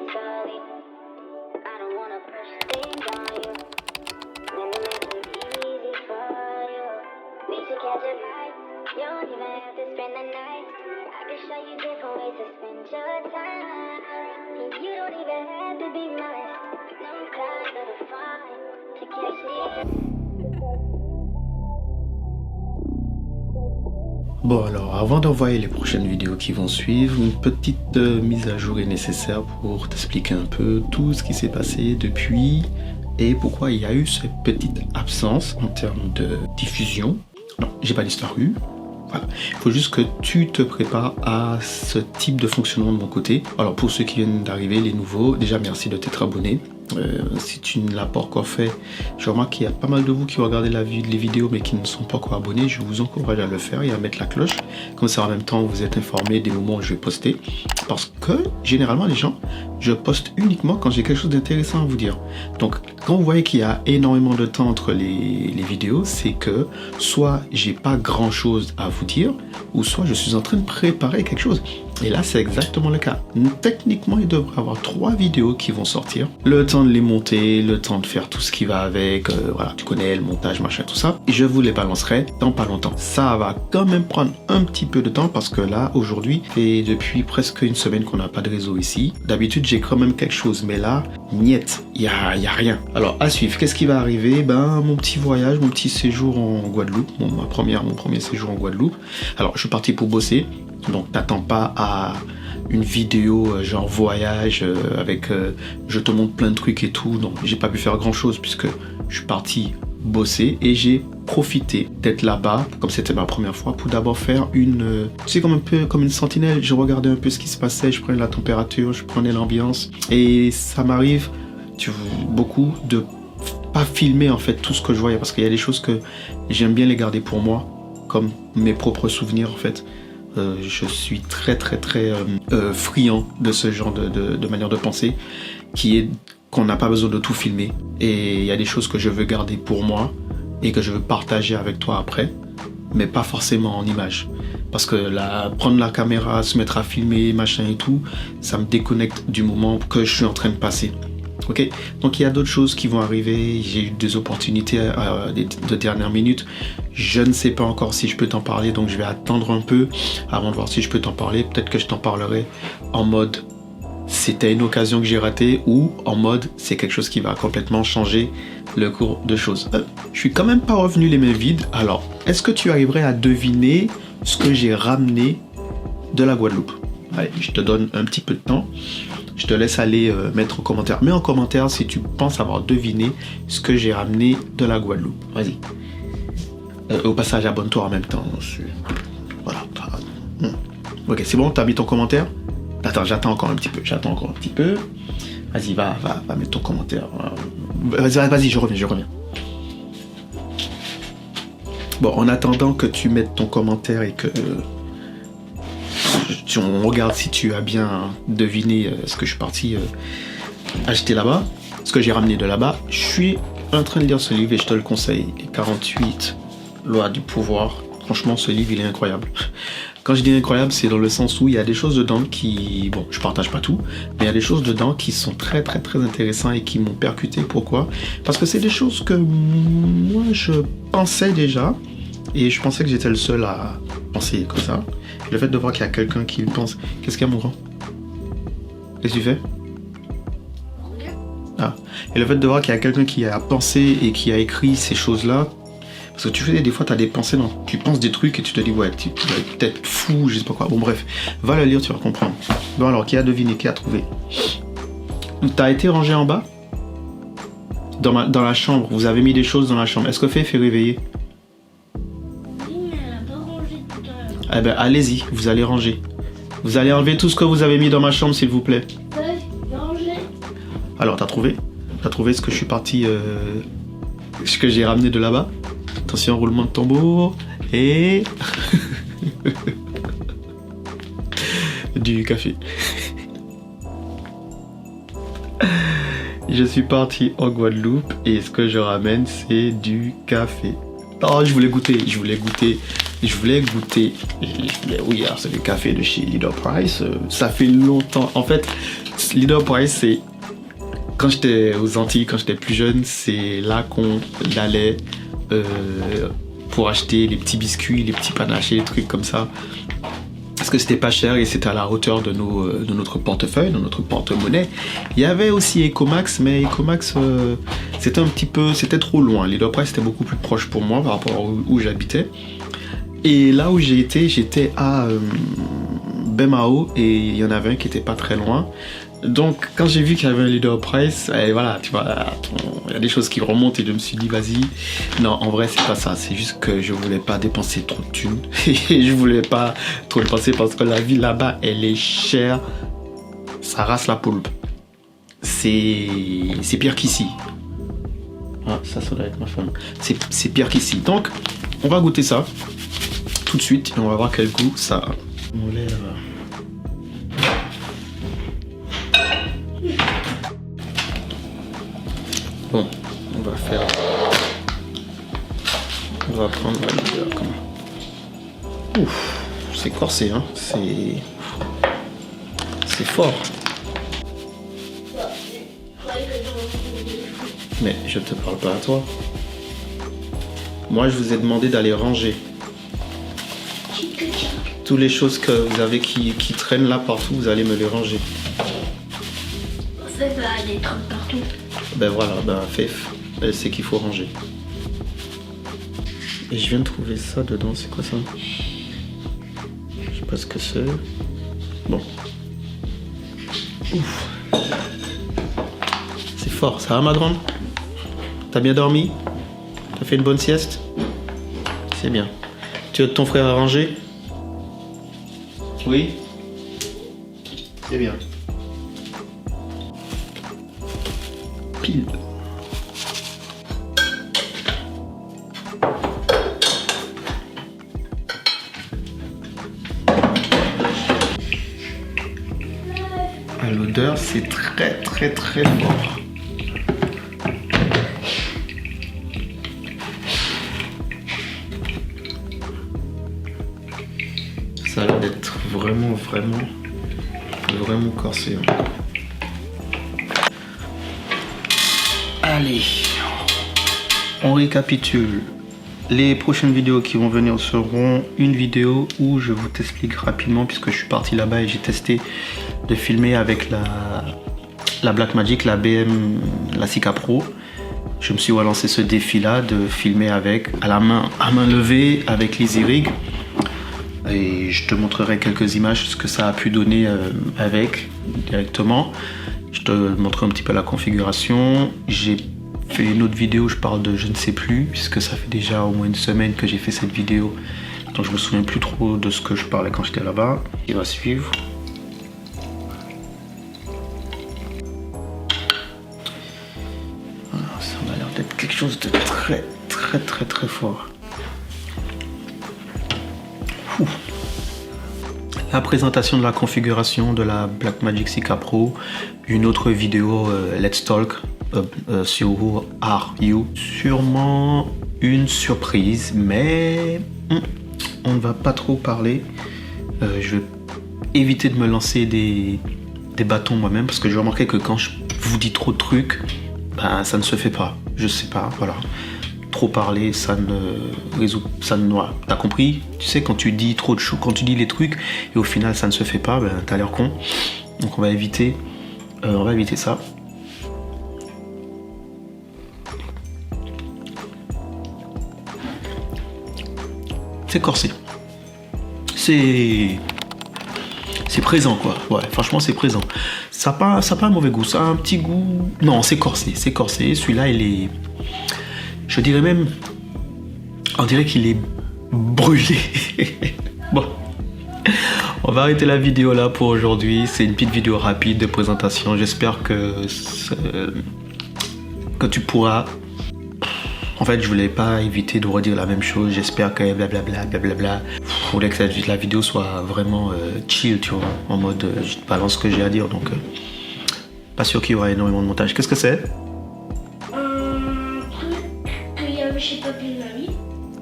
mentally. I don't wanna push things on you. Let me make it easy for you. We should catch a vibe. You don't even have to spend the night. I can show you different ways to spend your time. And you don't even have to be mine. No clouds are defined to catch the. Bon alors, avant d'envoyer les prochaines vidéos qui vont suivre, une petite mise à jour est nécessaire pour t'expliquer un peu tout ce qui s'est passé depuis et pourquoi il y a eu cette petite absence en termes de diffusion. Non, j'ai pas disparu. Voilà. Il faut juste que tu te prépares à ce type de fonctionnement de mon côté. Alors pour ceux qui viennent d'arriver, les nouveaux, déjà merci de t'être abonné. Si tu ne l'as pas encore fait, je remarque qu'il y a pas mal de vous qui regardez les vidéos mais qui ne sont pas encore abonnés. Je vous encourage à le faire et à mettre la cloche. Comme ça en même temps vous êtes informés des moments où je vais poster. Parce que généralement les gens, je poste uniquement quand j'ai quelque chose d'intéressant à vous dire. Donc quand vous voyez qu'il y a énormément de temps entre les vidéos, c'est que soit j'ai pas grand chose à vous dire, ou soit je suis en train de préparer quelque chose. Et là c'est exactement le cas. Techniquement il devrait y avoir 3 vidéos qui vont sortir. Le temps de les monter, le temps de faire tout ce qui va avec, voilà, tu connais le montage, machin, tout ça. Et je vous les balancerai dans pas longtemps. Ça va quand même prendre un petit peu de temps parce que là, aujourd'hui, et depuis presque une semaine qu'on n'a pas de réseau ici. D'habitude, j'ai quand même quelque chose, mais là, niet, il y a rien. Alors, à suivre, qu'est-ce qui va arriver? Ben, mon petit voyage, mon petit séjour en Guadeloupe, mon premier séjour en Guadeloupe. Alors, je suis parti pour bosser, donc t'attends pas à une vidéo genre voyage avec je te montre plein de trucs et tout. Donc j'ai pas pu faire grand chose puisque je suis parti bosser et j'ai profité d'être là-bas comme c'était ma première fois pour d'abord faire une tu sais, comme un peu comme une sentinelle. Je regardais un peu ce qui se passait, je prenais la température, je prenais l'ambiance et ça m'arrive beaucoup de pas filmer en fait tout ce que je voyais parce qu'il y a des choses que j'aime bien les garder pour moi comme mes propres souvenirs en fait. Je suis très friand de ce genre de manière de penser qui est qu'on n'a pas besoin de tout filmer et il y a des choses que je veux garder pour moi et que je veux partager avec toi après mais pas forcément en image parce que prendre la caméra, se mettre à filmer machin et tout, ça me déconnecte du moment que je suis en train de passer. Ok, donc il y a d'autres choses qui vont arriver. J'ai eu des opportunités de dernière minute. Je ne sais pas encore si je peux t'en parler, donc je vais attendre un peu avant de voir si je peux t'en parler. Peut-être que je t'en parlerai en mode c'était une occasion que j'ai ratée ou en mode c'est quelque chose qui va complètement changer le cours de choses. Je suis quand même pas revenu les mains vides. Alors, est-ce que tu arriverais à deviner ce que j'ai ramené de la Guadeloupe? Allez, je te donne un petit peu de temps. Je te laisse aller mettre en commentaire. Mets en commentaire si tu penses avoir deviné ce que j'ai ramené de la Guadeloupe. Vas-y. Au passage, abonne-toi en même temps. Voilà. Ok, c'est bon, t'as mis ton commentaire? Attends, j'attends encore un petit peu. Vas-y, va mettre ton commentaire. Vas-y, je reviens. Bon, en attendant que tu mettes ton commentaire et que... on regarde si tu as bien deviné ce que je suis parti acheter là-bas, ce que j'ai ramené de là-bas. Je suis en train de lire ce livre et je te le conseille, les 48 lois du pouvoir. Franchement, ce livre, il est incroyable. Quand je dis incroyable, c'est dans le sens où il y a des choses dedans qui... Bon, je partage pas tout, mais il y a des choses dedans qui sont très intéressantes et qui m'ont percuté. Pourquoi? Parce que c'est des choses que moi, je pensais déjà et je pensais que j'étais le seul à penser comme ça. Le fait de voir qu'il y a quelqu'un qui pense... Qu'est-ce qu'il y a, mon grand? Qu'est-ce que tu fais? Ah. Et le fait de voir qu'il y a quelqu'un qui a pensé et qui a écrit ces choses-là, parce que tu fais des fois, tu as des pensées, tu penses des trucs et tu te dis, ouais, tu es peut-être fou, je sais pas quoi. Bon, bref, va le lire, tu vas comprendre. Bon, alors, qui a deviné, qui a trouvé? T'as été rangé en bas? Dans la chambre, vous avez mis des choses dans la chambre. Est-ce que fait réveiller? Eh ben, allez-y, vous allez ranger. Vous allez enlever tout ce que vous avez mis dans ma chambre, s'il vous plaît. Alors, t'as trouvé? T'as trouvé ce que je suis parti... ce que j'ai ramené de là-bas? Attention, roulement de tambour. Et... du café. Je suis parti en Guadeloupe et ce que je ramène, c'est du café. Oh, je voulais goûter je voulais goûter. Oui, alors c'est le café de chez Leader Price. Ça fait longtemps. En fait, Leader Price, c'est quand j'étais aux Antilles, quand j'étais plus jeune, c'est là qu'on allait pour acheter les petits biscuits, les petits panachés, les trucs comme ça. Parce que c'était pas cher et c'était à la hauteur de notre portefeuille, de notre porte-monnaie. Il y avait aussi Ecomax, mais Ecomax, c'était trop loin. Leader Price, c'était beaucoup plus proche pour moi par rapport à où j'habitais. Et là où j'étais à Bemao et il y en avait un qui était pas très loin. Donc quand j'ai vu qu'il y avait un Leader Price, et voilà, tu vois, il y a des choses qui remontent et je me suis dit vas-y. Non, en vrai c'est pas ça, c'est juste que je voulais pas dépenser trop de thunes. Et je voulais pas trop dépenser parce que la vie là-bas elle est chère. Ça rase la poulpe. C'est pire qu'ici. Ah, ça doit être ma femme. C'est pire qu'ici. Donc on va goûter ça tout de suite et on va voir quel goût ça a. Mon lait là-bas. Bon, on va prendre la leader comme. Ouf, c'est corsé, hein. C'est fort. Mais je te parle pas à toi. Moi, je vous ai demandé d'aller ranger. Toutes les choses que vous avez qui traînent là partout, vous allez me les ranger. En fait, des trucs partout. Ben voilà, ben Faith, elle sait qu'il faut ranger. Et je viens de trouver ça dedans, c'est quoi ça? Je sais pas ce que c'est. Bon. Ouf. C'est fort, ça va ma grande? T'as bien dormi? T'as fait une bonne sieste? C'est bien. Tu aides ton frère à ranger? Oui? C'est bien. Pile. À l'odeur, c'est très très très fort. Ça a l'air d'être vraiment corsé. Allez, on récapitule. Les prochaines vidéos qui vont venir seront une vidéo où je vous t'explique rapidement, puisque je suis parti là-bas et j'ai testé de filmer avec la Blackmagic, la BM, la Sika Pro. Je me suis lancé ce défi-là de filmer avec à main levée avec l'Easy Rig. Et je te montrerai quelques images, ce que ça a pu donner avec directement. Je te montrerai un petit peu la configuration. J'ai fait une autre vidéo où je parle de je ne sais plus, puisque ça fait déjà au moins une semaine que j'ai fait cette vidéo. Donc je me souviens plus trop de ce que je parlais quand j'étais là-bas. Il va suivre. Voilà, ça a l'air d'être quelque chose de très fort. Ouh. La présentation de la configuration de la Blackmagic Sika Pro, une autre vidéo Let's Talk sur Who Are You. Sûrement une surprise, mais on ne va pas trop parler. Je vais éviter de me lancer des bâtons moi-même parce que j'ai remarqué que quand je vous dis trop de trucs, ben, ça ne se fait pas. Je sais pas, voilà. Trop parler, ça ne résout, ça ne noie. T'as compris? Tu sais, quand tu dis trop de choses, quand tu dis les trucs et au final ça ne se fait pas, ben t'as l'air con. Donc on va éviter ça. C'est corsé. C'est présent quoi. Ouais, franchement c'est présent. Ça a pas un mauvais goût, ça a un petit goût. Non, c'est corsé. Celui-là il est. Je dirais même, on dirait qu'il est brûlé. Bon, on va arrêter la vidéo là pour aujourd'hui. C'est une petite vidéo rapide de présentation. J'espère que tu pourras. En fait, je voulais pas éviter de redire la même chose. J'espère que blablabla. Je voulais que la vidéo soit vraiment chill, tu vois, en mode je te balance ce que j'ai à dire. Donc, pas sûr qu'il y aura énormément de montage. Qu'est-ce que c'est? Chez papy et mamie.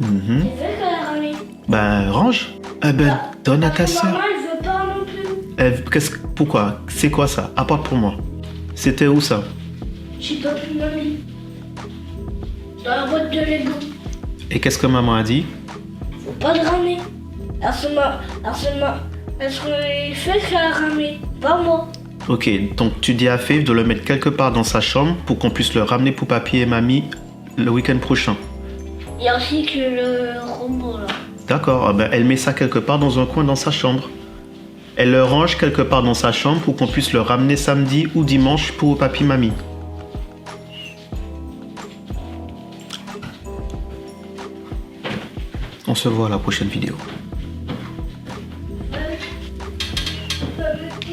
Mm-hmm. C'est vrai qu'elle a ramené. Ben, range. Eh ben, donne à ta Maman, soeur. elle veut pas non plus. Pourquoi? C'est quoi ça? Apporte pour moi. C'était où ça? J'ai pas pu mamie. Dans la boîte de Lego. Et qu'est-ce que maman a dit? Faut pas le ramener. Elle se fait qu'elle a ramené. Pas moi. Ok, donc tu dis à Faith de le mettre quelque part dans sa chambre pour qu'on puisse le ramener pour papy et mamie le week-end prochain. Il y a aussi que le robot là. D'accord, ah ben, elle met ça quelque part dans un coin dans sa chambre. Elle le range quelque part dans sa chambre pour qu'on puisse le ramener samedi ou dimanche pour papy mamie. On se voit à la prochaine vidéo.